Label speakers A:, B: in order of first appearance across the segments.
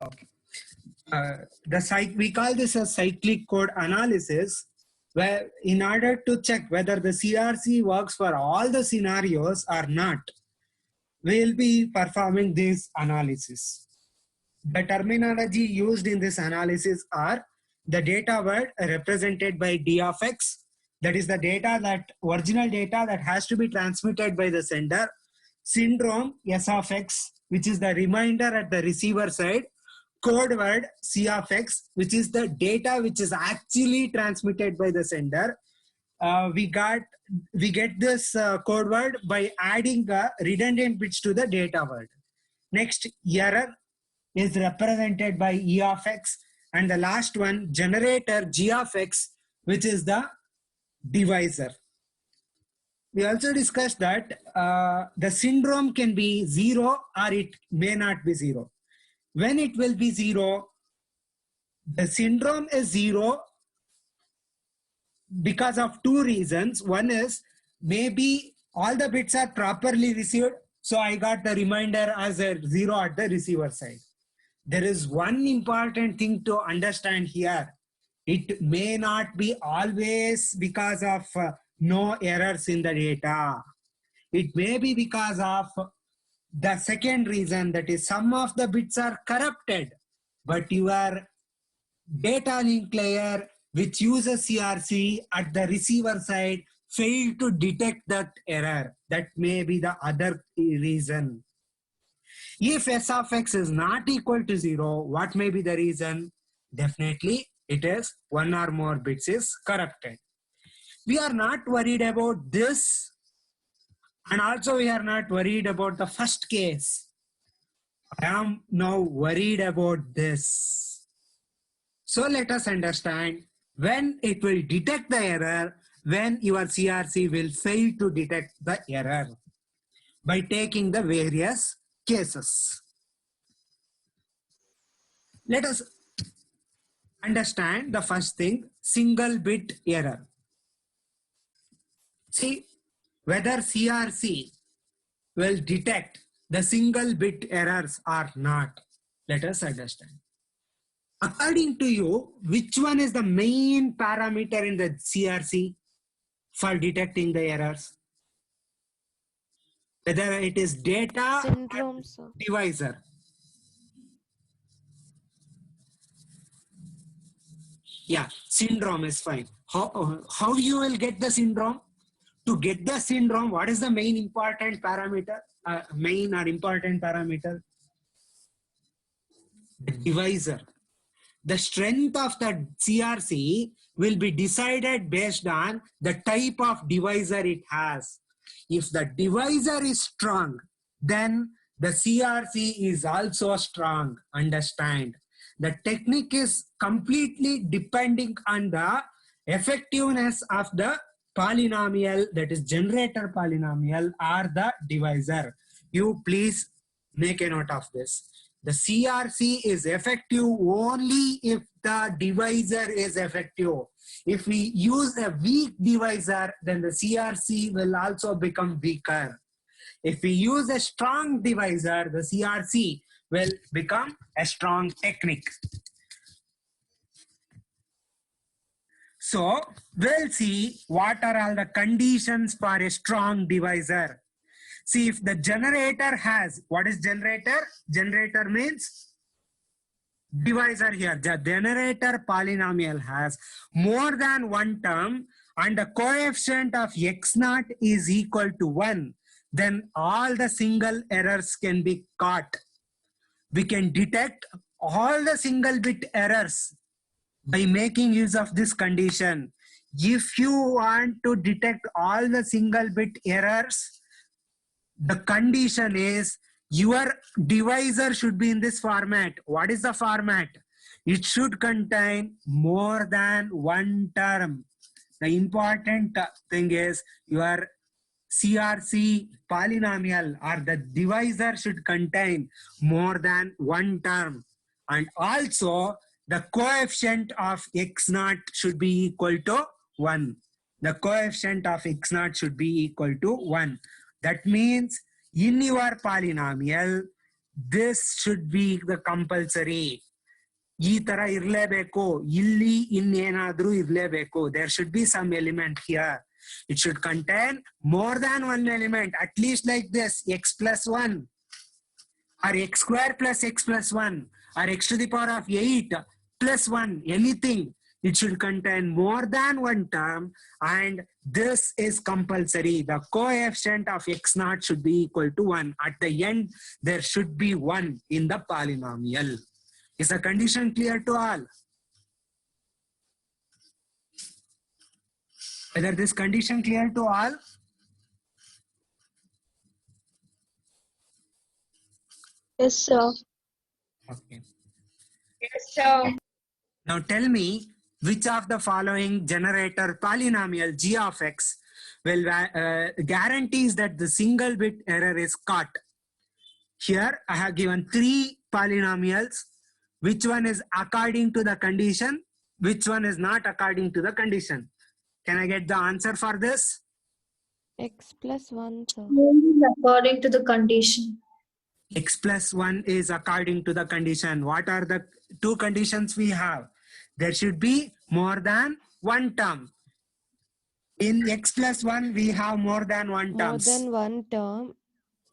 A: Okay. We call this a cyclic code analysis, where in order to check whether the CRC works for all the scenarios or not, we'll be performing this analysis. The terminology used in this analysis are the data word represented by D of X, that is the original data that has to be transmitted by the sender, syndrome S of X, which is the reminder at the receiver side, code word C of X, which is the data which is actually transmitted by the sender. We get this code word by adding redundant bits to the data word. Next, error is represented by E of X, and the last one, generator G of X, which is the divisor. We also discussed that the syndrome can be 0 or it may not be 0. When it will be 0, the syndrome is 0 because of two reasons. One is maybe all the bits are properly received, so I got the reminder as a 0 at the receiver side. There is one important thing to understand here. It may not be always because of no errors in the data. It may be because of the second reason, that is some of the bits are corrupted, but your data link layer which uses CRC at the receiver side failed to detect that error. That may be the other reason. If S of X is not equal to 0, what may be the reason? Definitely it is one or more bits is corrupted. We are not worried about this, and also we are not worried about the first case. I am now worried about this. So let us understand when it will detect the error, when your CRC will fail to detect the error, by taking the various cases. Let us understand the first thing, single bit error. See whether CRC will detect the single bit errors or not. Let us understand. According to you, which one is the main parameter in the CRC for detecting the errors? Whether it is data
B: Syndrome,
A: or
B: sir.
A: divisor. Yeah, syndrome is fine. How you will get the syndrome? To get the syndrome, what is the main important parameter? Main or important parameter? The divisor. The strength of the CRC will be decided based on the type of divisor it has. If the divisor is strong, then the CRC is also strong. Understand? The technique is completely depending on the effectiveness of the polynomial, that is generator polynomial, or the divisor. You please make a note of this. The CRC is effective only if the divisor is effective. If we use a weak divisor, then the CRC will also become weaker. If we use a strong divisor, the CRC will become a strong technique. So we'll see what are all the conditions for a strong divisor. See, if the generator has, what is generator? Generator means divisor here. The generator polynomial has more than one term and the coefficient of x0 is equal to 1, then all the single errors can be caught. We can detect all the single bit errors by making use of this condition. If you want to detect all the single bit errors, the condition is your divisor should be in this format. What is the format? It should contain more than one term. The important thing is your CRC polynomial or the divisor should contain more than one term. And also the coefficient of x0 should be equal to 1. The coefficient of x0 should be equal to 1. That means in your polynomial, this should be the compulsory. ಈ ತರ ಇರ್ಲೇಬೇಕು, ಇಲ್ಲಿ ಇನ್ನೇನಾದ್ರೂ ಇರ್ಲೇಬೇಕು. There should be some element here. It should contain more than one element, at least like this, x plus 1 or x square plus x plus 1 or x to the power of 8 plus 1, anything. It should contain more than one term, and this is compulsory. The coefficient of x naught should be equal to 1. At the end, there should be 1 in the polynomial. Is the condition clear to all? Whether this condition clear to all?
B: Yes, sir.
A: Okay.
B: Yes, sir.
A: Now tell me, which of the following generator polynomial g of x will guarantees that the single bit error is caught? Here I have given 3 polynomials. Which one is according to the condition? Which one is not according to the condition? Can I get the answer for this?
C: X plus 1, sir.
B: According to the condition.
A: X plus 1 is according to the condition. What are the 2 conditions we have? There should be more than one term. In x plus 1, we have more than one term.
C: More than one term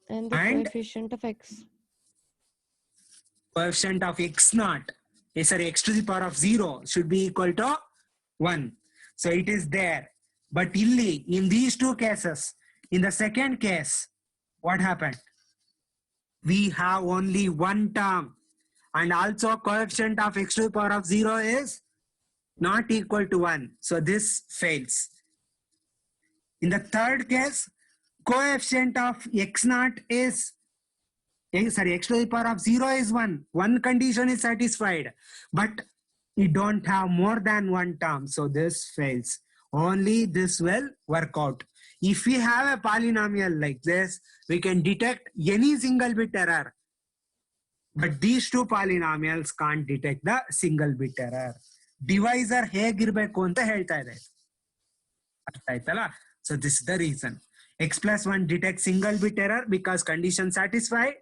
C: and the coefficient of x.
A: Coefficient of x naught, sorry, x to the power of 0 should be equal to 1. So it is there. But illi, in these 2 cases, in the second case, what happened? We have only one term, and also coefficient of x to the power of 0 is not equal to 1. So this fails. In the third case, coefficient of x naught is, sorry, x to the power of 0 is 1. One condition is satisfied, but we don't have more than one term. So this fails. Only this will work out. If we have a polynomial like this, we can detect any single bit error. But these 2 polynomials can't detect the single bit error. Divisor ಹೇಗಿರಬೇಕು ಅಂತ ಹೇಳ್ತಾ ಇದೆ. ಅರ್ಥ ಆಯ್ತಲ್ಲ? So this is the reason. X plus 1 detects single bit error because condition satisfied.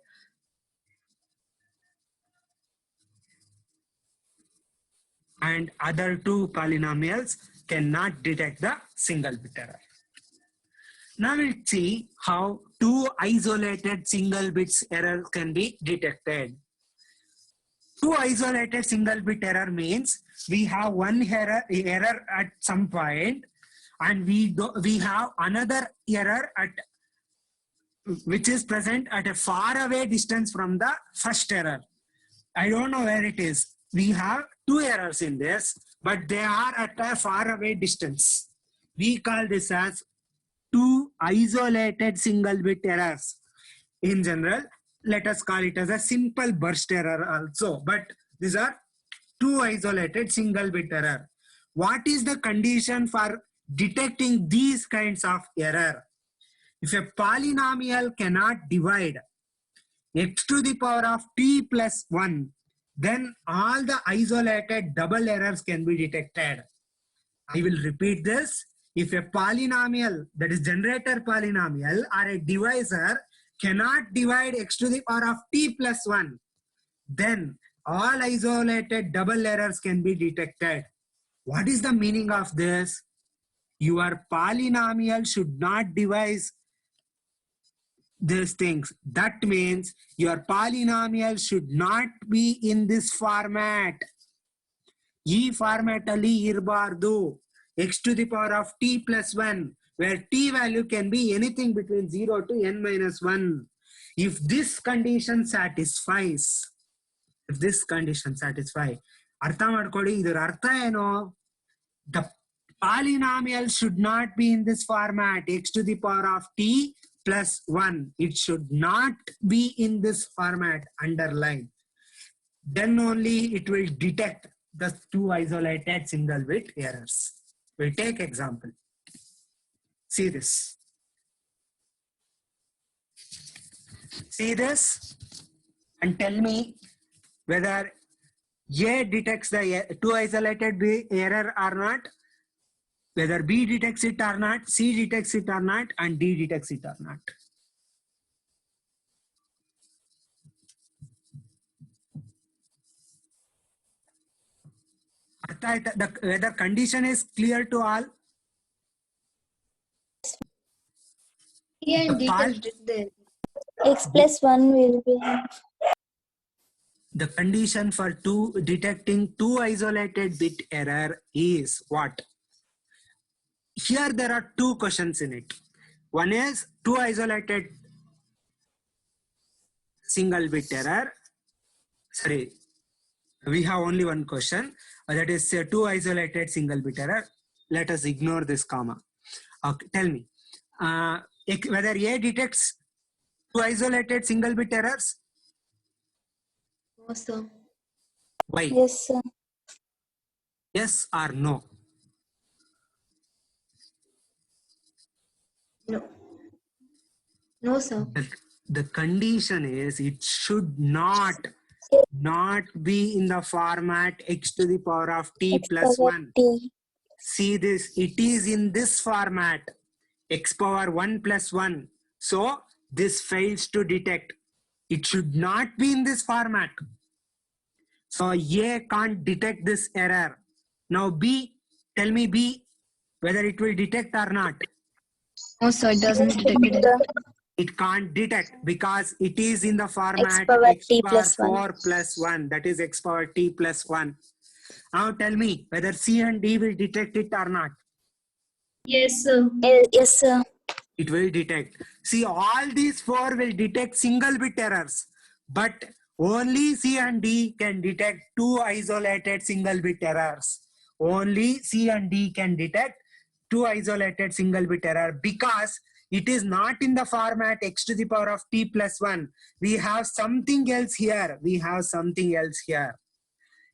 A: And other 2 polynomials cannot detect the single bit error. Now let's see how 2 isolated single bits error can be detected. 2 isolated single bit error means we have one error at some point, and we have another error at which is present at a far away distance from the first error. I don't know where it is. We have 2 errors in this, but they are at a far away distance. We call this as 2 isolated single bit errors. In general, let us call it as a simple burst error also, but these are 2 isolated single bit error. What is the condition for detecting these kinds of error? If a polynomial cannot divide x to the power of t plus 1, then all the isolated double errors can be detected. I will repeat this. If a polynomial, that is generator polynomial, or a divisor cannot divide x to the power of t plus 1, then all isolated double errors can be detected. What is the meaning of this? Your polynomial should not divide these things. That means your polynomial should not be in this format. E format ali irbardu. X to the power of t plus 1, where t value can be anything between 0 to n minus 1. If this condition satisfies, ಅರ್ಥ ಮಾಡ್ಕೊಳ್ಳಿ, ಇದರ ಅರ್ಥ ಏನು? The polynomial should not be in this format, x to the power of t plus 1. It should not be in this format, underline. Then only it will detect the 2 isolated single bit errors. We'll take example. See this. See this and tell me whether A detects the 2 isolated error or not, whether B detects it or not, C detects it or not, and D detects it or not. whether condition is clear to all.
B: C and D
A: Pal-
B: can detect the
D: X plus 1 will be
A: The condition for detecting two isolated bit error is what? Here there are two questions in it. One is two isolated single bit error. Sorry, we have only one question. That is two isolated single bit error. Let us ignore this comma. Okay, tell me whether A detects two isolated single bit errors.
B: No, sir.
A: Why?
D: yes, sir.
A: Yes or no?
B: No. No, sir.
A: The condition is it should not be in the format x to the power of t
D: X
A: plus
D: power
A: 1.
D: t.
A: See this, it is in this format, x power 1 plus 1. So this fails to detect. It should not be in this format. So A can't detect this error. Now B, tell me B, whether it will detect or not.
B: No, sir. It doesn't detect it.
A: It can't detect because it is in the format
D: power
A: x
D: t
A: power
D: plus 1.
A: 4 plus 1. That is x power t plus 1. Now tell me whether C and D will detect it or not.
B: Yes, sir.
D: Yes, sir.
A: It will detect. See, all these four will detect single bit errors, but only C and D can detect two isolated single bit errors. Only C and D can detect two isolated single bit error because it is not in the format x to the power of t plus 1. We have something else here. We have something else here.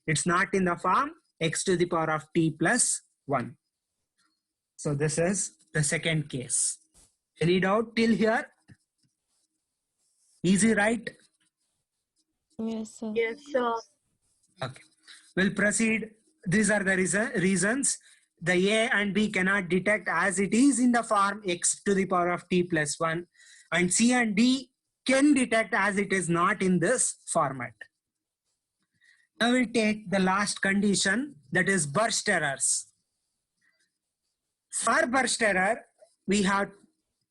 A: It's not in the form x to the power of t plus 1. So this is the second case. Any doubt till here? Easy, right?
C: Yes, sir.
B: Yes, sir.
A: Okay. We'll proceed. These are the reasons. The A and B cannot detect as it is in the form x to the power of t plus 1. And C and D can detect as it is not in this format. Now we'll take the last condition, that is burst errors. For burst error, we have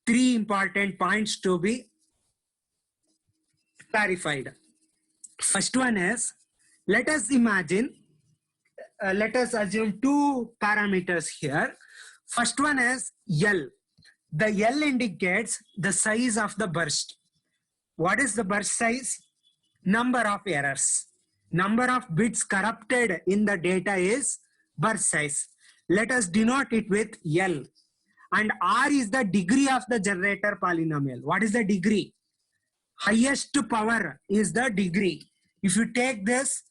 A: three important points to be clarified. First one is, let us imagine, let us assume two parameters here. First one is L. The L indicates the size of the burst. What is the burst size? Number of errors. Number of bits corrupted in the data is burst size. Let us denote it with L. And R is the degree of the generator polynomial. What is the degree? Highest power is the degree. If you take this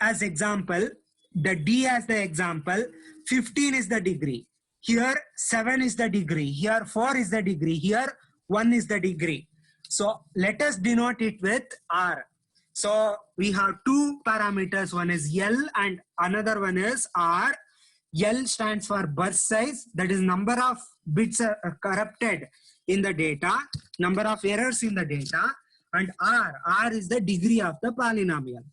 A: as example, the D as the example, 15 is the degree. Here 7 is the degree. Here 4 is the degree. Here 1 is the degree. So let us denote it with R. So we have two parameters. One is L and another one is R. L stands for burst size, that is number of bits corrupted in the data, number of errors in the data, and R is the degree of the polynomial.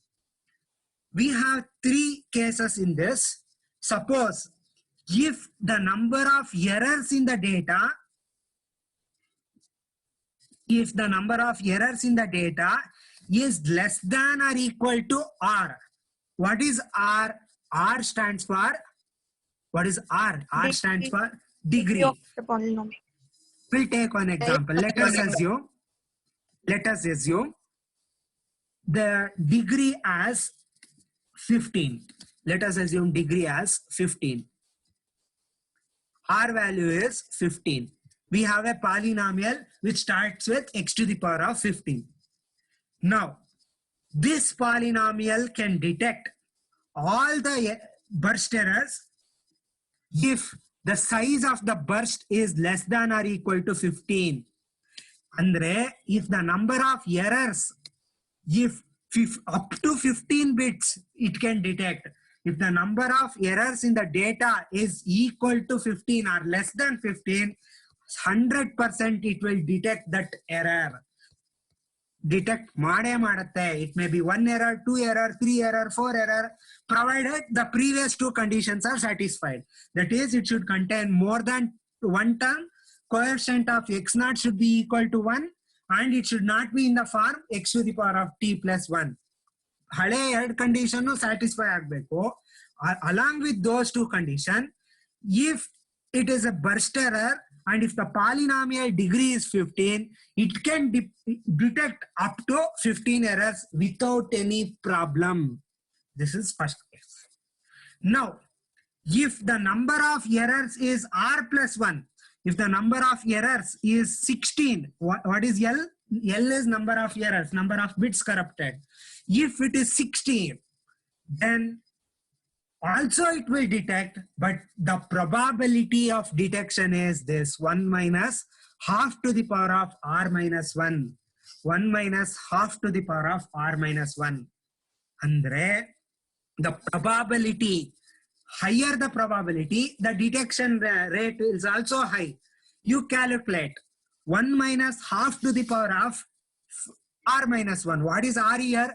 A: We have three cases in this. Suppose if the number of errors in the data, is less than or equal to R. What is R? R stands for, what is R? R stands for degree.
B: Of the polynomial.
A: We'll take one example. Let us assume the degree as 15. Let us assume degree as 15. R value is 15. We have a polynomial which starts with x to the power of 15. Now, this polynomial can detect all the burst errors if the size of the burst is less than or equal to 15. Andre, if the number of errors, if up to 15 bits, it can detect. If the number of errors in the data is equal to 15 or less than 15, 100% it will detect that error. detect madutte. It may be 1 error, 2 error, 3 error, 4 error, provided the previous two conditions are satisfied. That is, it should contain more than one term, coefficient of x naught should be equal to 1, and it should not be in the form x to the power of t plus 1. ಹಳೆ ಎರಡು condition satisfy ಆಗಬೇಕು. Along with those two conditions, if it is a burst error and if the polynomial degree is 15, it can detect up to 15 errors without any problem. This is first case. Now, if the number of errors is r plus 1, if the number of errors is 16, what is L? L is number of errors, number of bits corrupted. If it is 16, then also it will detect, but the probability of detection is this 1 minus half to the power of r minus 1. 1 minus half to the power of r minus 1. Andre, the probability, higher the probability, the detection rate is also high. You calculate 1 minus half to the power of r minus 1. What is r here?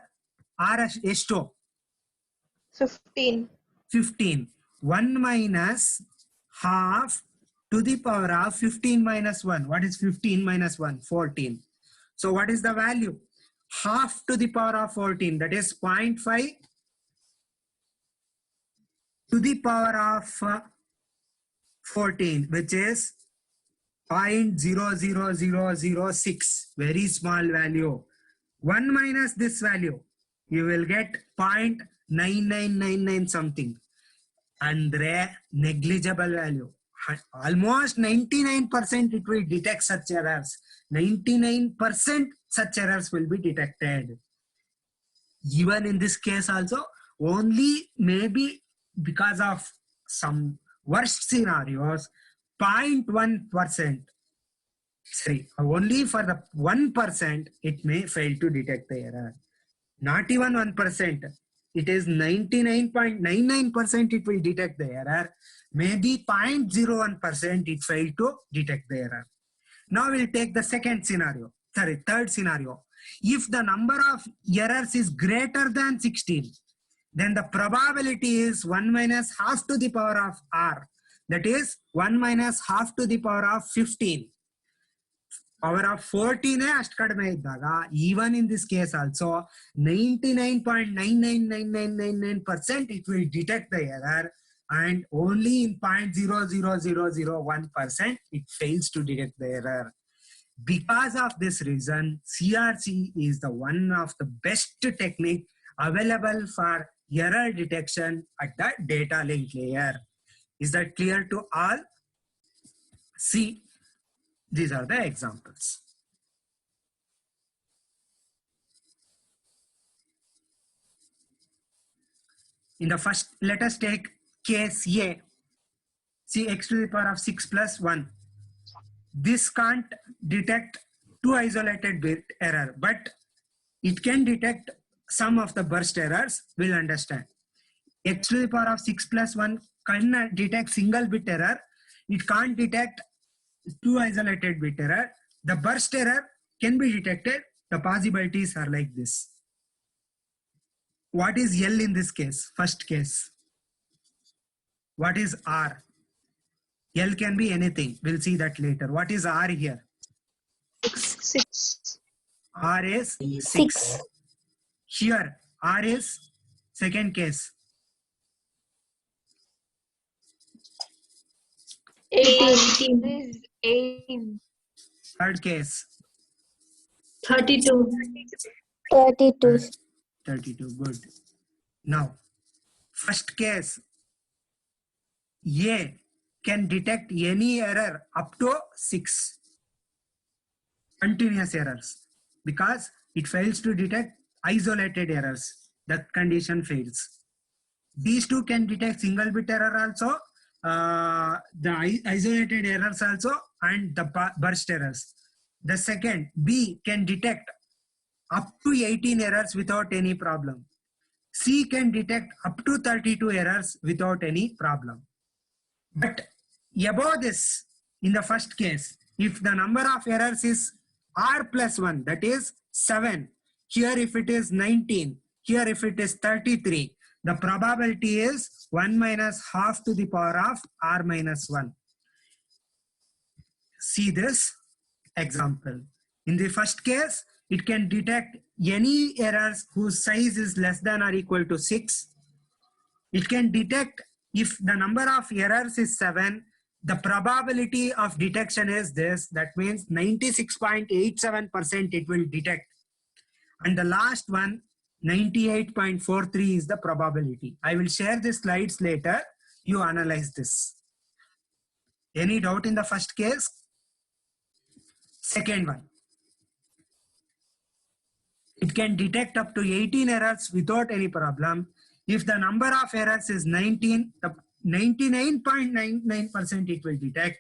A: R esto?
B: 15.
A: 15. 1 minus half to the power of 15 minus 1. What is 15 minus 1? 14. So what is the value? Half to the power of 14. That is 0.5 to the power of 14, which is 0.00006. Very small value. 1 minus this value, you will get 0.9999 something. Andre, negligible value. Almost 99% it will detect such errors. 99% such errors will be detected. Even in this case also, only maybe because of some worst scenarios, 0.1%. Sorry, only for the 1% it may fail to detect the error. Not even 1%. It is 99.99% it will detect the error. Maybe 0.01% it failed to detect the error. Now we'll take the third scenario. If the number of errors is greater than 16, then the probability is 1 minus half to the power of r. That is 1 minus half to the power of 15. Power of 14 ಅಷ್ಟು ಕಡಿಮೆ ಇದ್ದಾಗ, even in this case also 99.999999% it will detect the error, and only in 0.00001% it fails to detect the error. Because of this reason, CRC is the one of the best technique available for error detection at the data link layer. Is that clear to all? See, these are the examples. In the first, let us take case A. See, x to the power of 6 plus 1. This can't detect two isolated bit error, but it can detect some of the burst errors. We'll understand. X to the power of 6 plus 1 can detect single bit error. It can't detect two isolated bit error. The burst error can be detected. The possibilities are like this. What is L in this case? First case. What is R? L can be anything. We'll see that later. What is R here?
B: 6.
A: R is 6.
D: 6.
A: Here, R is second case.
B: 18.
A: Third case.
B: 32.
D: 32.
A: 32. Good. Now, first case. A can detect any error up to 6 continuous errors because it fails to detect isolated errors. That condition fails. These two can detect single bit error also, the isolated errors also, and the burst errors. The second, B, can detect up to 18 errors without any problem. C can detect up to 32 errors without any problem. But above this, in the first case, if the number of errors is r plus 1, that is 7, here if it is 19, here if it is 33, the probability is 1 minus half to the power of r minus 1. See this example. In the first case, it can detect any errors whose size is less than or equal to 6. It can detect if the number of errors is 7, the probability of detection is this. That means 96.87% it will detect. And the last one, 98.43 is the probability. I will share the slides later. You analyze this. Any doubt in the first case? Second one. It can detect up to 18 errors without any problem. If the number of errors is 19, the 99.99% it will detect.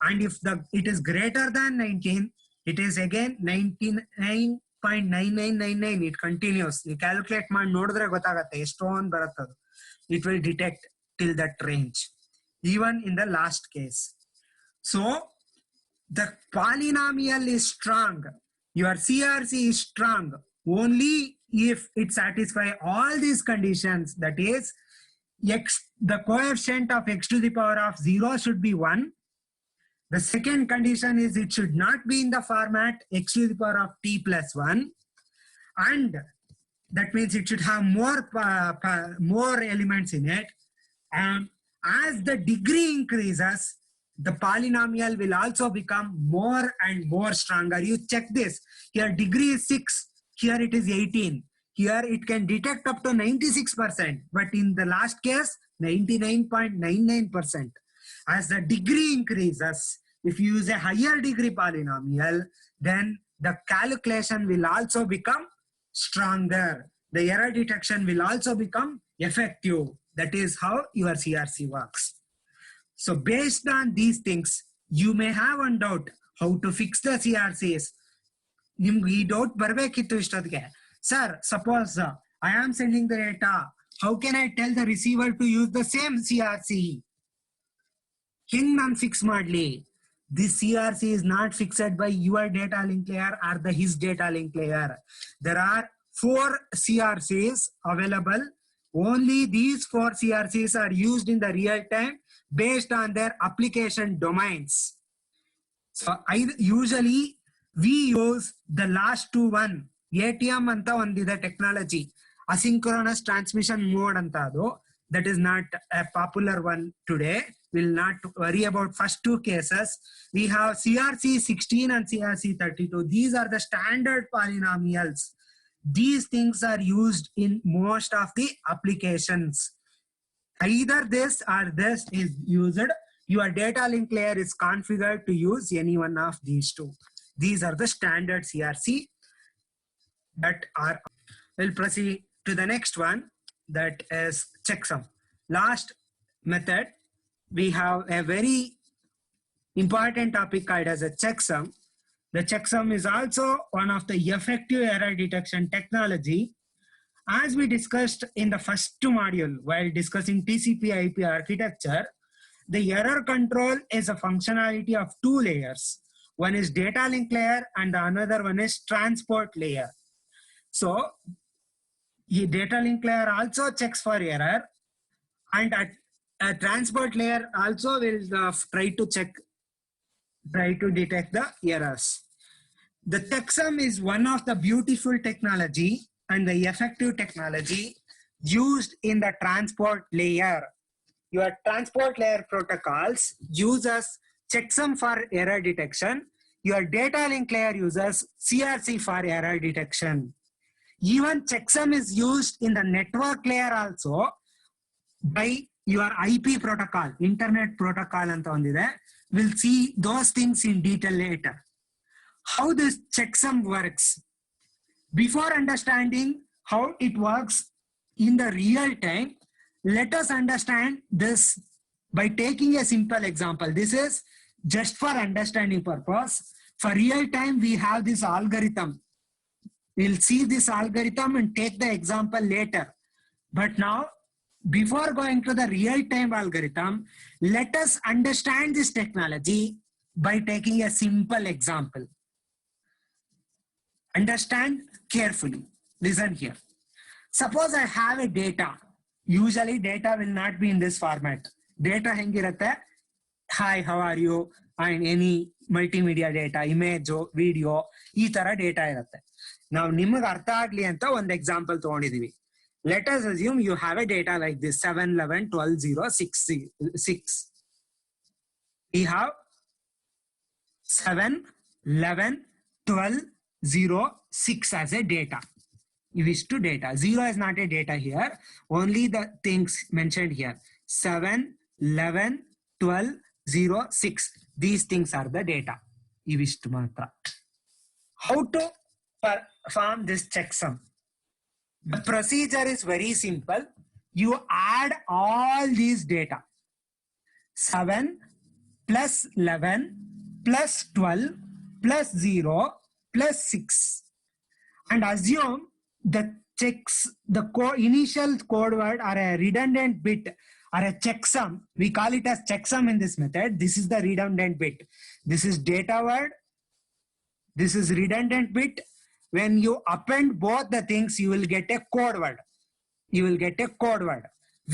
A: And if it is greater than 19, it is again 99.9999. It continues. You calculate ಮಾಡಿ ನೋಡಿದ್ರೆ ಗೊತ್ತಾಗುತ್ತೆ ಎಷ್ಟೊಂದು ಬರುತ್ತದೆ. It will detect till that range, even in the last case. So the polynomial is strong. Your CRC is strong only if it satisfies all these conditions. That is, the coefficient of x to the power of 0 should be 1. The second condition is it should not be in the format x to the power of t plus 1. And that means it should have more elements in it. And as the degree increases, the polynomial will also become more and more stronger. You check this. Here degree is 6. Here it is 18. Here it can detect up to 96%. But in the last case, 99.99%. As the degree increases, if you use a higher degree polynomial, then the calculation will also become stronger. The error detection will also become effective. That is how your CRC works. So based on these things, you may have one doubt how to fix the CRCs. ನಿಮ್ಗೆ ಈ doubt ಬರಬೇಕಿತ್ತು ಇಷ್ಟೊತ್ತಿಗೆ. Sir, suppose I am sending the data. How can I tell the receiver to use the same CRC? ಹೆಂಗ್ ನಾನು fix ಮಾಡ್ಲಿ? This CRC is not fixed by your data link layer or his data link layer. There are 4 CRCs available. Only these 4 CRCs are used in the real time based on their application domains. So usually we use the last 2 one. ATM anta ondide technology. Asynchronous transmission mode anta adu. That is not a popular one today. We'll not worry about first 2 cases. We have CRC 16 and CRC 32. These are the standard polynomials. These things are used in most of the applications. Either this or this is used. Your data link layer is configured to use any one of these 2. These are the standard CRC that are. We'll proceed to the next one, that is checksum. Last method, we have a very important topic called as a checksum. The checksum is also one of the effective error detection technology. As we discussed in the first module while discussing TCP/IP architecture, the error control is a functionality of 2 layers. One is data link layer and the another one is transport layer. So the data link layer also checks for error, and a transport layer also will try to detect the errors. The checksum is one of the beautiful technology and the effective technology used in the transport layer. Your transport layer protocols uses checksum for error detection. Your data link layer uses CRC for error detection. Even checksum is used in the network layer also by your IP protocol, internet protocol anta ondide. We'll see those things in detail later. How this checksum works. Before understanding how it works in the real time, let us understand this by taking a simple example. This is just for understanding purpose. For real time, we have this algorithm. We'll see this algorithm and take the example later. But now, before going to the real-time algorithm, let us understand this technology by taking a simple example. Understand carefully. Listen here. Suppose I have a data. Usually data will not be in this format. Data hengiratte, hi, how are you? And any multimedia data, image, video, ee tara data irutte. Now, ನಿಮಗೆ ಅರ್ಥ ಆಗ್ಲಿ ಅಂತ ಒಂದು example ತಗೊಂಡಿದೀವಿ. Let us assume you have a data like this 7, 11, 12, 0, 6. We have 7, 11, 12, 0, 6 as a data. You wish to data. 0 is not a data here. Only the things mentioned here. 7, 11, 12, 0, 6. These things are the data. You wish to matra. How to perform this checksum? The procedure is very simple. You add all these data. 7 plus 11 plus 12 plus 0 plus 6. And assume the checks, the initial code word or a redundant bit or a checksum. We call it as checksum in this method. This is the redundant bit. This is data word. This is redundant bit. When you append both the things, you will get a code word. You will get a code word.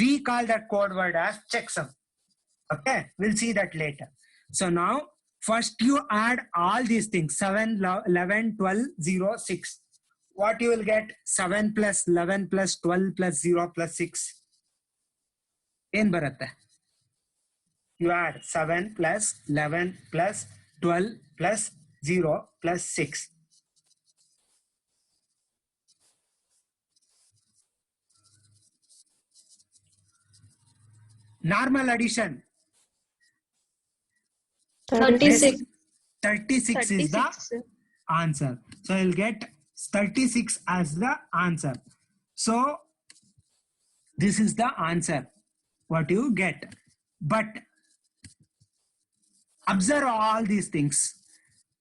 A: We call that code word as checksum. Okay, we'll see that later. So now, first you add all these things, 7, 11, 12, 0, 6. What you will get? 7 plus 11 plus 12 plus 0 plus 6. ಏನು ಬರುತ್ತೆ? You add 7 plus 11 plus 12 plus 0 plus 6. Normal addition.
B: 36.
A: 36 is the answer. So you'll get 36 as the answer. So this is the answer. What you get. But observe all these things.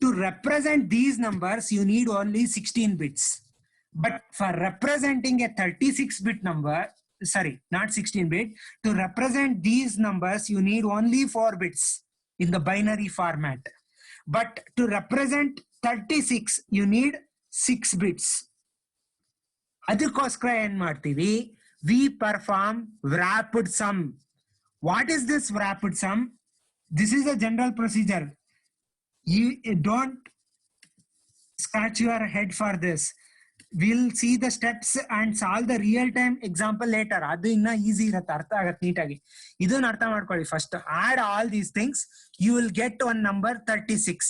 A: To represent these numbers, you need only 16 bits. But for representing a 36-bit number, sorry, not 16-bit, to represent these numbers, you need only 4 bits in the binary format. But to represent 36, you need 6 bits. ಅದಕ್ಕೋಸ್ಕರ ಏನ್ ಮಾಡ್ತೀವಿ? We perform wrapped sum. What is this wrapped sum? This is a general procedure. You don't scratch your head for this. We'll see the steps and solve the real-time example later. ಅದು ಇನ್ನ easy ಇರುತ್ತೆ, ಅರ್ಥ ಆಗತ್ತೆ ನೀಟಾಗಿ. ಇದನ್ನ ಅರ್ಥ ಮಾಡ್ಕೊಳ್ಳಿ. First add all these things. You will get one number 36.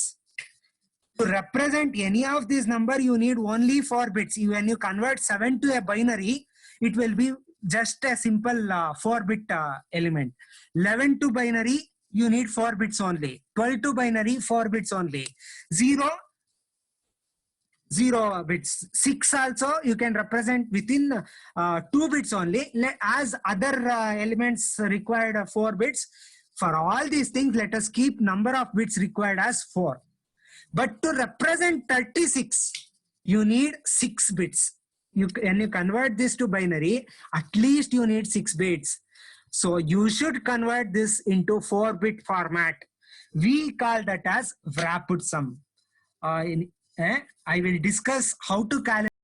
A: To represent any of these number, you need only 4 bits. When you convert 7 to a binary, it will be just a simple 4-bit element. 11 to binary, you need 4 bits only. 12 to binary, 4 bits only. 0 bits. 6 also you can represent within 2 bits only. As other elements required 4 bits. For all these things, let us keep number of bits required as 4. But to represent 36, you need 6 bits. When you convert this to binary, at least you need 6 bits. So you should convert this into 4-bit format. We call that as wrapped sum. I will discuss how to calculate